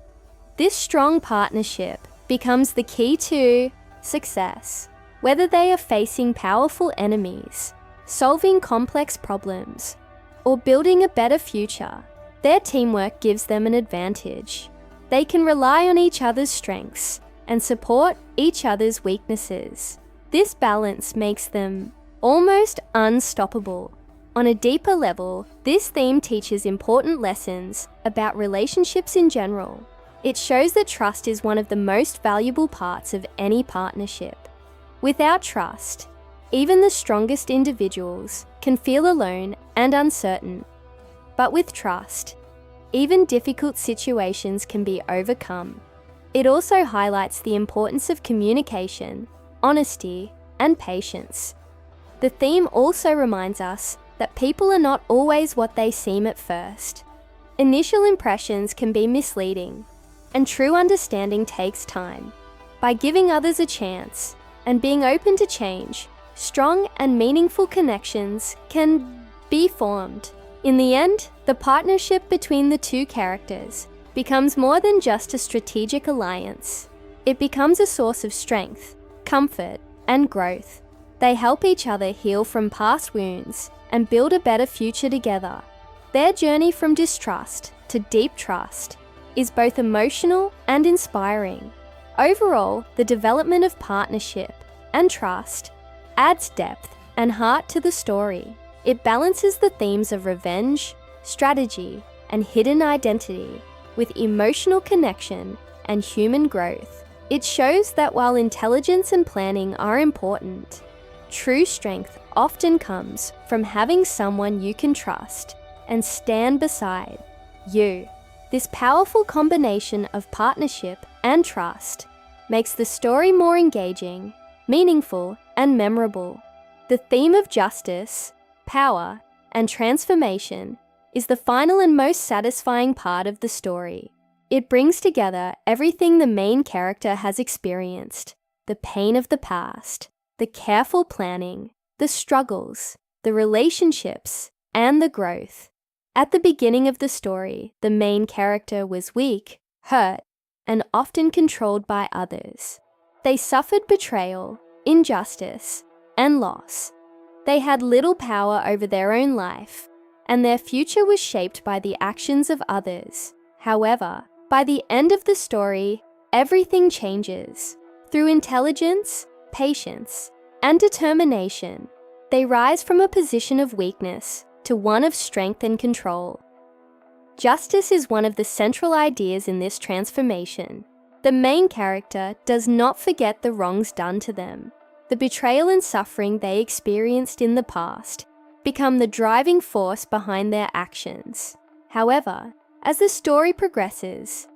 this strong partnership becomes the key to success. Whether they are facing powerful enemies, solving complex problems, or building a better future, their teamwork gives them an advantage. They can rely on each other's strengths and support each other's weaknesses. This balance makes them almost unstoppable. On a deeper level, this theme teaches important lessons about relationships in general. It shows that trust is one of the most valuable parts of any partnership. Without trust, even the strongest individuals can feel alone and uncertain. But with trust, even difficult situations can be overcome. It also highlights the importance of communication, honesty, and patience. The theme also reminds us that people are not always what they seem at first. Initial impressions can be misleading, and true understanding takes time. By giving others a chance and being open to change, strong and meaningful connections can be formed. In the end, the partnership between the two characters becomes more than just a strategic alliance. It becomes a source of strength, comfort, and growth. They help each other heal from past wounds and build a better future together. Their journey from distrust to deep trust is both emotional and inspiring. Overall, the development of partnership and trust adds depth and heart to the story. It balances the themes of revenge, strategy, and hidden identity with emotional connection and human growth. It shows that while intelligence and planning are important, true strength often comes from having someone you can trust and stand beside you. This powerful combination of partnership and trust makes the story more engaging, meaningful, and memorable. The theme of justice, power, and transformation is the final and most satisfying part of the story. It brings together everything the main character has experienced: the pain of the past, the careful planning, the struggles, the relationships, and the growth. At the beginning of the story, the main character was weak, hurt, and often controlled by others. They suffered betrayal, injustice, and loss. They had little power over their own life, and their future was shaped by the actions of others. However, by the end of the story, everything changes. Through intelligence, patience, and determination, they rise from a position of weakness to one of strength and control. Justice is one of the central ideas in this transformation. The main character does not forget the wrongs done to them. The betrayal and suffering they experienced in the past become the driving force behind their actions. However, as the story progresses,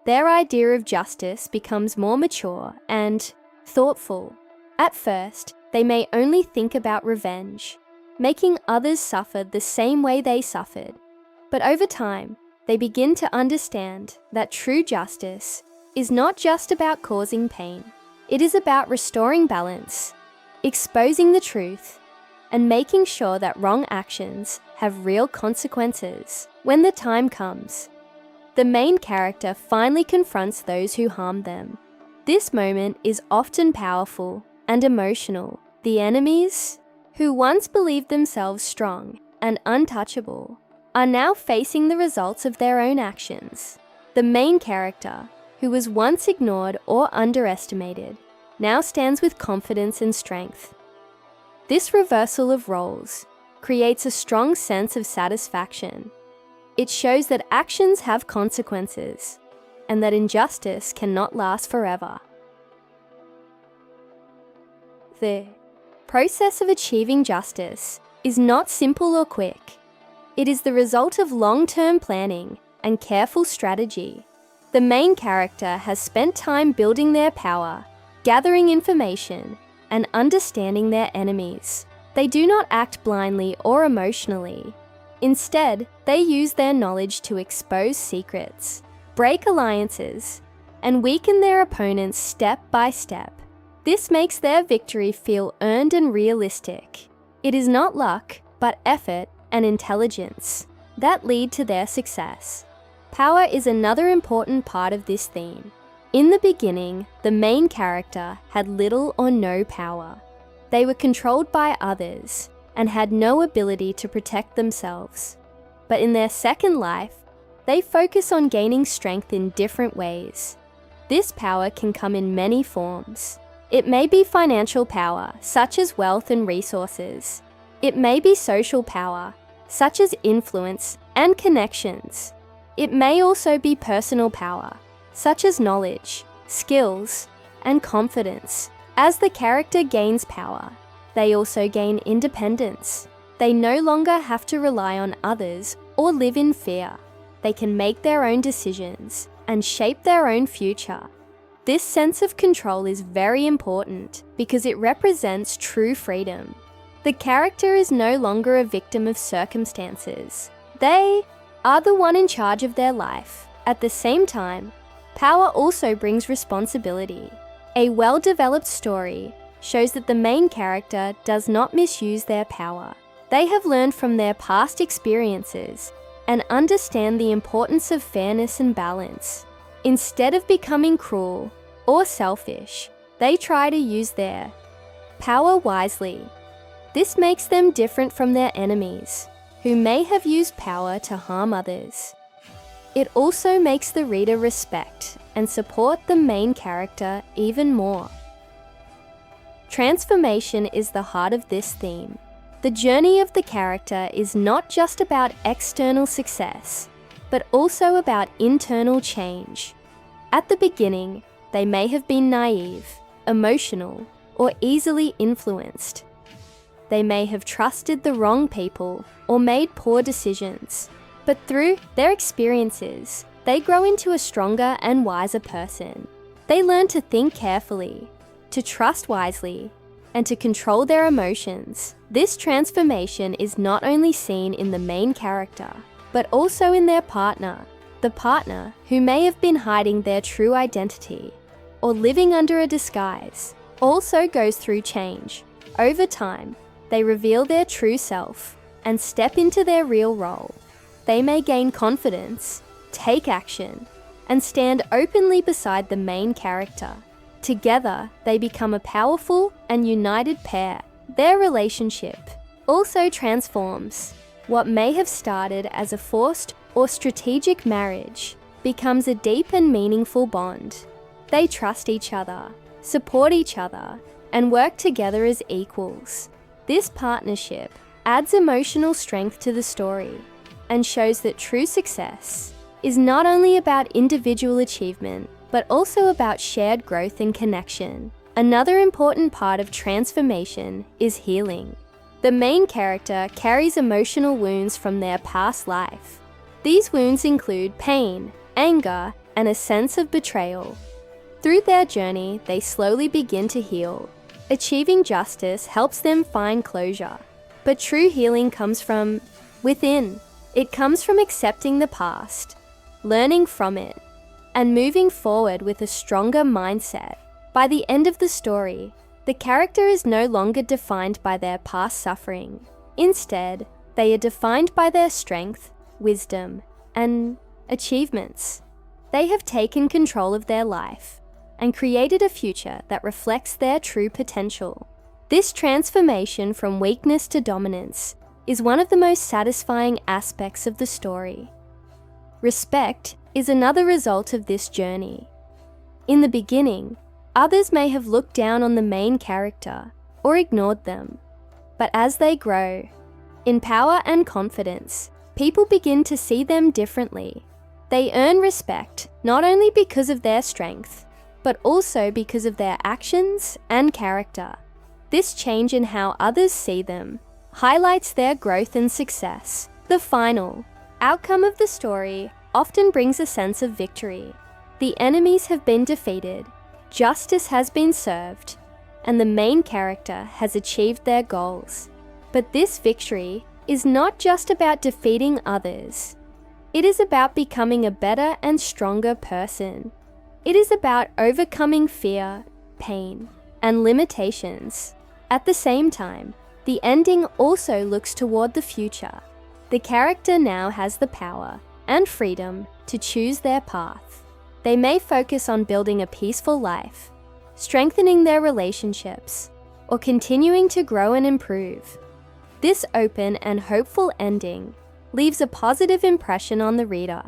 their idea of justice becomes more mature and thoughtful. At first, they may only think about revenge, making others suffer the same way they suffered. But over time, they begin to understand that true justice is not just about causing pain. It is about restoring balance, exposing the truth, and making sure that wrong actions have real consequences. When the time comes, the main character finally confronts those who harmed them. This moment is often powerful and emotional. The enemies, who once believed themselves strong and untouchable, are now facing the results of their own actions. The main character, who was once ignored or underestimated, now stands with confidence and strength. This reversal of roles creates a strong sense of satisfaction. It shows that actions have consequences, and that injustice cannot last forever. The process of achieving justice is not simple or quick. It is the result of long-term planning and careful strategy. The main character has spent time building their power, gathering information, and understanding their enemies. They do not act blindly or emotionally. Instead, they use their knowledge to expose secrets, break alliances, and weaken their opponents step by step. This makes their victory feel earned and realistic. It is not luck, but effort and intelligence that lead to their success. Power is another important part of this theme. In the beginning, the main character had little or no power. They were controlled by others and had no ability to protect themselves. But in their second life, they focus on gaining strength in different ways. This power can come in many forms. It may be financial power, such as wealth and resources. It may be social power, such as influence and connections. It may also be personal power, such as knowledge, skills, and confidence. As the character gains power, they also gain independence. They no longer have to rely on others or live in fear. They can make their own decisions and shape their own future. This sense of control is very important because it represents true freedom. The character is no longer a victim of circumstances. They are the one in charge of their life. At the same time, power also brings responsibility. A well-developed story shows that the main character does not misuse their power. They have learned from their past experiences and understand the importance of fairness and balance. Instead of becoming cruel or selfish, they try to use their power wisely. This makes them different from their enemies, who may have used power to harm others. It also makes the reader respect and support the main character even more. Transformation is the heart of this theme. The journey of the character is not just about external success, but also about internal change. At the beginning, they may have been naive, emotional, or easily influenced. They may have trusted the wrong people or made poor decisions. But through their experiences, they grow into a stronger and wiser person. They learn to think carefully, to trust wisely, and to control their emotions. This transformation is not only seen in the main character, but also in their partner. The partner, who may have been hiding their true identity or living under a disguise, also goes through change. Over time, they reveal their true self and step into their real role. They may gain confidence, take action, and stand openly beside the main character. Together, they become a powerful and united pair. Their relationship also transforms. What may have started as a forced or strategic marriage becomes a deep and meaningful bond. They trust each other, support each other, and work together as equals. This partnership adds emotional strength to the story and shows that true success is not only about individual achievement, but also about shared growth and connection. Another important part of transformation is healing. The main character carries emotional wounds from their past life. These wounds include pain, anger, and a sense of betrayal. Through their journey, they slowly begin to heal. Achieving justice helps them find closure. But true healing comes from within. It comes from accepting the past, learning from it, and moving forward with a stronger mindset. By the end of the story, the character is no longer defined by their past suffering. Instead, they are defined by their strength, wisdom, and achievements. They have taken control of their life and created a future that reflects their true potential. This transformation from weakness to dominance is one of the most satisfying aspects of the story. Respect is another result of this journey. In the beginning, others may have looked down on the main character or ignored them. But as they grow in power and confidence, people begin to see them differently. They earn respect not only because of their strength, but also because of their actions and character. This change in how others see them highlights their growth and success. The final outcome of the story often brings a sense of victory. The enemies have been defeated, justice has been served, and the main character has achieved their goals. But this victory is not just about defeating others. It is about becoming a better and stronger person. It is about overcoming fear, pain, and limitations. At the same time, the ending also looks toward the future. The character now has the power and freedom to choose their path. They may focus on building a peaceful life, strengthening their relationships, or continuing to grow and improve. This open and hopeful ending leaves a positive impression on the reader.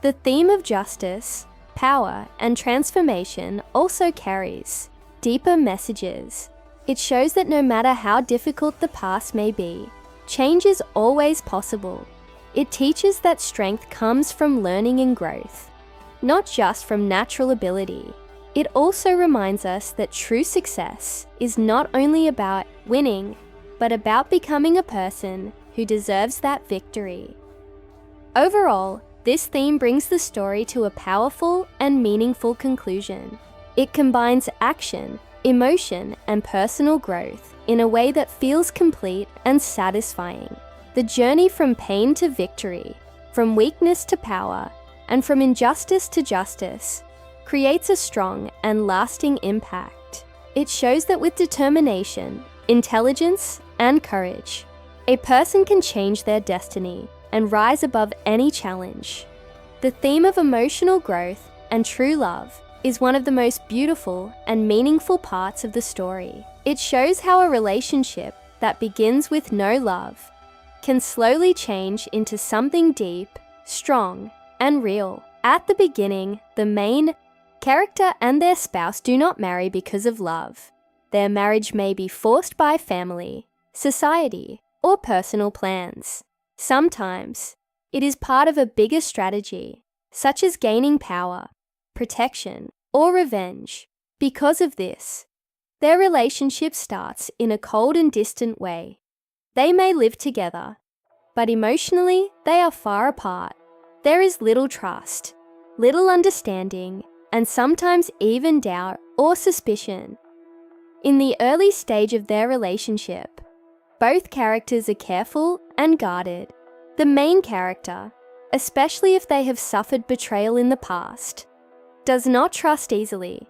The theme of justice, power, and transformation also carries deeper messages. It shows that no matter how difficult the past may be, change is always possible. It teaches that strength comes from learning and growth, not just from natural ability. It also reminds us that true success is not only about winning, but about becoming a person who deserves that victory. Overall, this theme brings the story to a powerful and meaningful conclusion. It combines action, emotion, and personal growth in a way that feels complete and satisfying. The journey from pain to victory, from weakness to power, and from injustice to justice creates a strong and lasting impact. It shows that with determination, intelligence, and courage, a person can change their destiny and rise above any challenge. The theme of emotional growth and true love is one of the most beautiful and meaningful parts of the story. It shows how a relationship that begins with no love can slowly change into something deep, strong, and real. At the beginning, the main character and their spouse do not marry because of love. Their marriage may be forced by family, society, or personal plans. Sometimes, it is part of a bigger strategy, such as gaining power, protection, or revenge. Because of this, their relationship starts in a cold and distant way. They may live together, but emotionally, they are far apart. There is little trust, little understanding, and sometimes even doubt or suspicion. In the early stage of their relationship, both characters are careful and guarded. The main character, especially if they have suffered betrayal in the past, does not trust easily.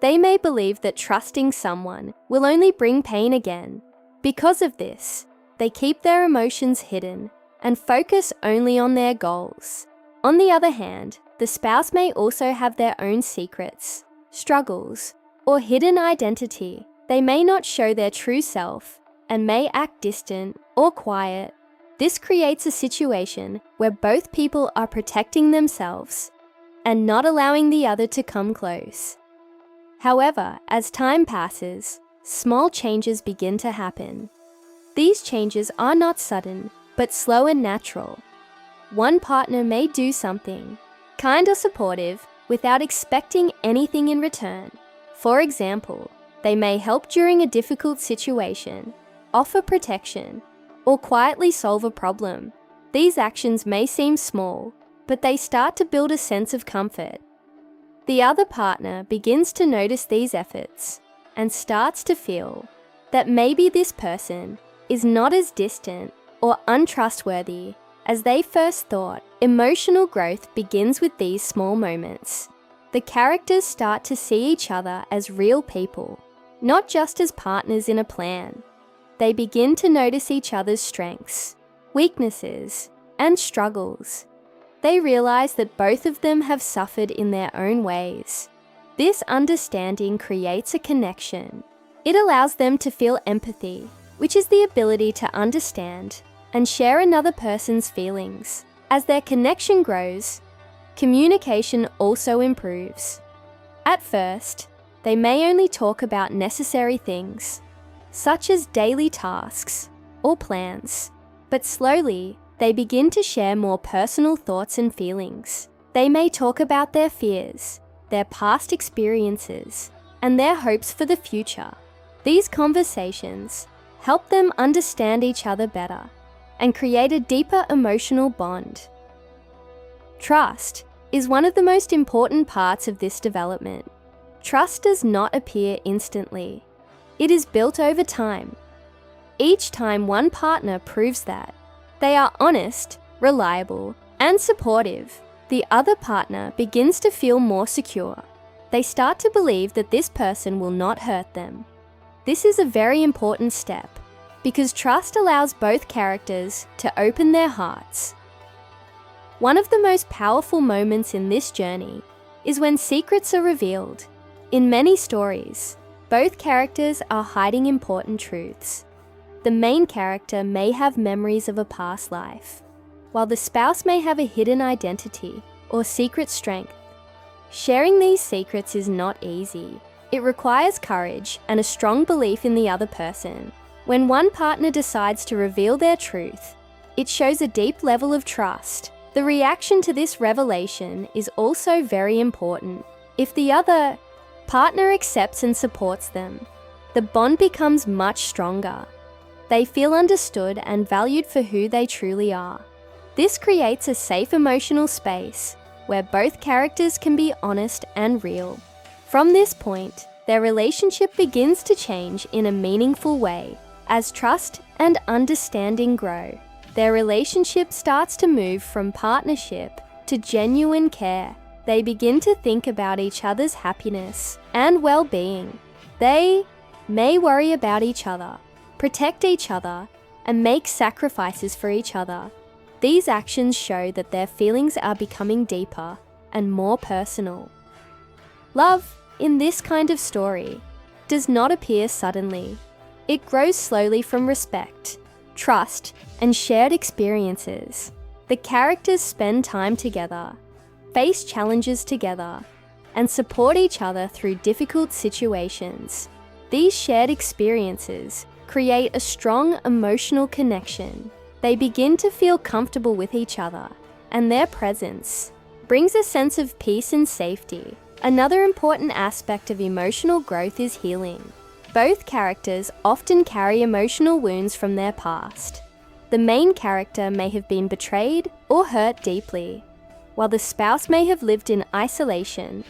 They may believe that trusting someone will only bring pain again. Because of this, they keep their emotions hidden and focus only on their goals. On the other hand, the spouse may also have their own secrets, struggles, or hidden identity. They may not show their true self and may act distant or quiet. This creates a situation where both people are protecting themselves and not allowing the other to come close. However, as time passes, small changes begin to happen. These changes are not sudden, but slow and natural. One partner may do something, kind or supportive, without expecting anything in return. For example, they may help during a difficult situation, offer protection, or quietly solve a problem. These actions may seem small, but they start to build a sense of comfort. The other partner begins to notice these efforts and starts to feel that maybe this person is not as distant or untrustworthy as they first thought. Emotional growth begins with these small moments. The characters start to see each other as real people, not just as partners in a plan. They begin to notice each other's strengths, weaknesses, and struggles. They realize that both of them have suffered in their own ways. This understanding creates a connection. It allows them to feel empathy, which is the ability to understand and share another person's feelings. As their connection grows, communication also improves. At first, they may only talk about necessary things, such as daily tasks or plans, but slowly They begin to share more personal thoughts and feelings. They may talk about their fears, their past experiences, and their hopes for the future. These conversations help them understand each other better and create a deeper emotional bond. Trust is one of the most important parts of this development. Trust does not appear instantly. It is built over time. Each time one partner proves that they are honest, reliable, and supportive, the other partner begins to feel more secure. They start to believe that this person will not hurt them. This is a very important step because trust allows both characters to open their hearts. One of the most powerful moments in this journey is when secrets are revealed. In many stories, both characters are hiding important truths. The main character may have memories of a past life, while the spouse may have a hidden identity or secret strength. Sharing these secrets is not easy. It requires courage and a strong belief in the other person. When one partner decides to reveal their truth, it shows a deep level of trust. The reaction to this revelation is also very important. If the other partner accepts and supports them, the bond becomes much stronger. They feel understood and valued for who they truly are. This creates a safe emotional space where both characters can be honest and real. From this point, their relationship begins to change in a meaningful way. As trust and understanding grow, their relationship starts to move from partnership to genuine care. They begin to think about each other's happiness and well-being. They may worry about each other, protect each other, and make sacrifices for each other. These actions show that their feelings are becoming deeper and more personal. Love, in this kind of story, does not appear suddenly. It grows slowly from respect, trust, and shared experiences. The characters spend time together, face challenges together, and support each other through difficult situations. These shared experiences create a strong emotional connection. They begin to feel comfortable with each other, and their presence brings a sense of peace and safety. Another important aspect of emotional growth is healing. Both characters often carry emotional wounds from their past. The main character may have been betrayed or hurt deeply, while the spouse may have lived in isolation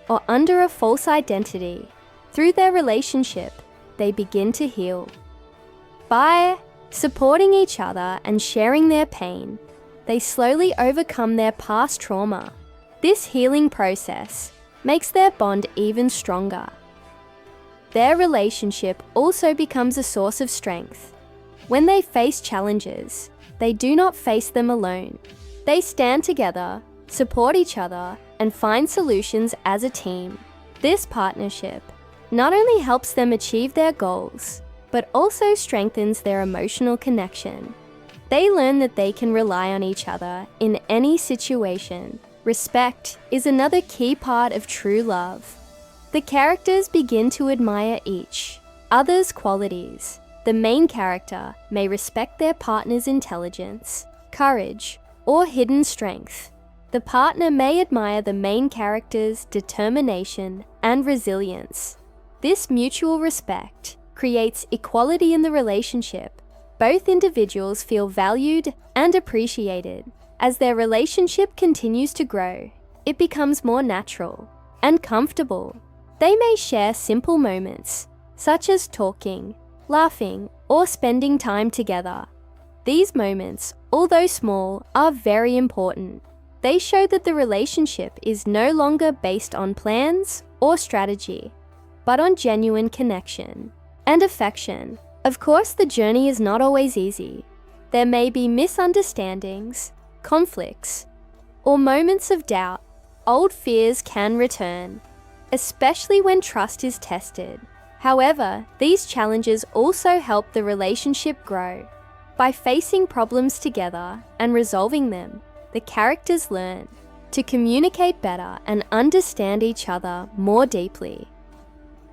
or under a false identity. Through their relationship, they begin to heal. By supporting each other and sharing their pain, they slowly overcome their past trauma. This healing process makes their bond even stronger. Their relationship also becomes a source of strength. When they face challenges, they do not face them alone. They stand together, support each other, and find solutions as a team. This partnership not only helps them achieve their goals, but also strengthens their emotional connection. They learn that they can rely on each other in any situation. Respect is another key part of true love. The characters begin to admire each other's qualities. The main character may respect their partner's intelligence, courage, or hidden strength. The partner may admire the main character's determination and resilience. This mutual respect creates equality in the relationship. Both individuals feel valued and appreciated. As their relationship continues to grow, it becomes more natural and comfortable. They may share simple moments, such as talking, laughing, or spending time together. These moments, although small, are very important. They show that the relationship is no longer based on plans or strategy, but on genuine connection and affection. Of course, the journey is not always easy. There may be misunderstandings, conflicts, or moments of doubt. Old fears can return, especially when trust is tested. However, these challenges also help the relationship grow. By facing problems together and resolving them, the characters learn to communicate better and understand each other more deeply.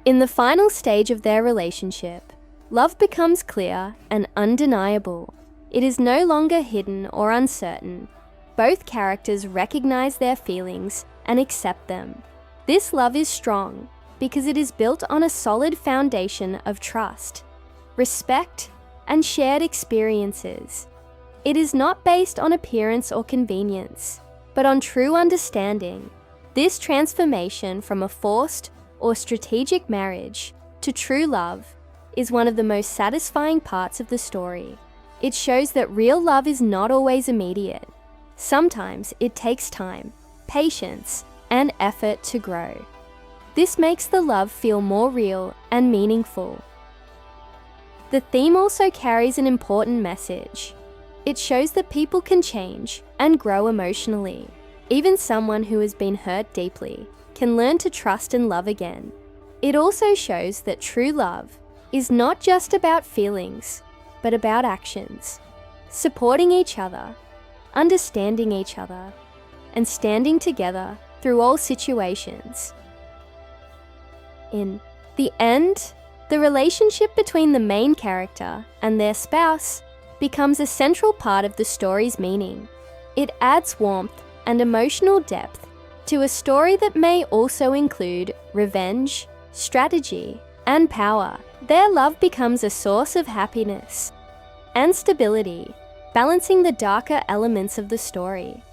In the final stage of their relationship, love becomes clear and undeniable. It is no longer hidden or uncertain. Both characters recognize their feelings and accept them. This love is strong because it is built on a solid foundation of trust, respect, and shared experiences. It is not based on appearance or convenience, but on true understanding. This transformation from a forced or strategic marriage to true love is one of the most satisfying parts of the story. It shows that real love is not always immediate. Sometimes it takes time, patience, and effort to grow. This makes the love feel more real and meaningful. The theme also carries an important message. It shows that people can change and grow emotionally. Even someone who has been hurt deeply can learn to trust and love again. It also shows that true love is not just about feelings, but about actions, supporting each other, understanding each other, and standing together through all situations. In the end, the relationship between the main character and their spouse becomes a central part of the story's meaning. It adds warmth and emotional depth to a story that may also include revenge, strategy, and power. Their love becomes a source of happiness and stability, balancing the darker elements of the story.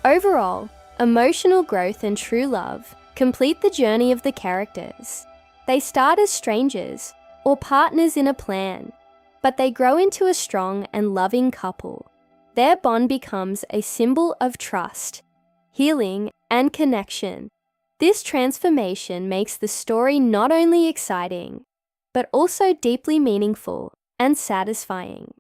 Overall, emotional growth and true love complete the journey of the characters. They start as strangers or partners in a plan, but they grow into a strong and loving couple. Their bond becomes a symbol of trust, healing, and connection. This transformation makes the story not only exciting, but also deeply meaningful and satisfying.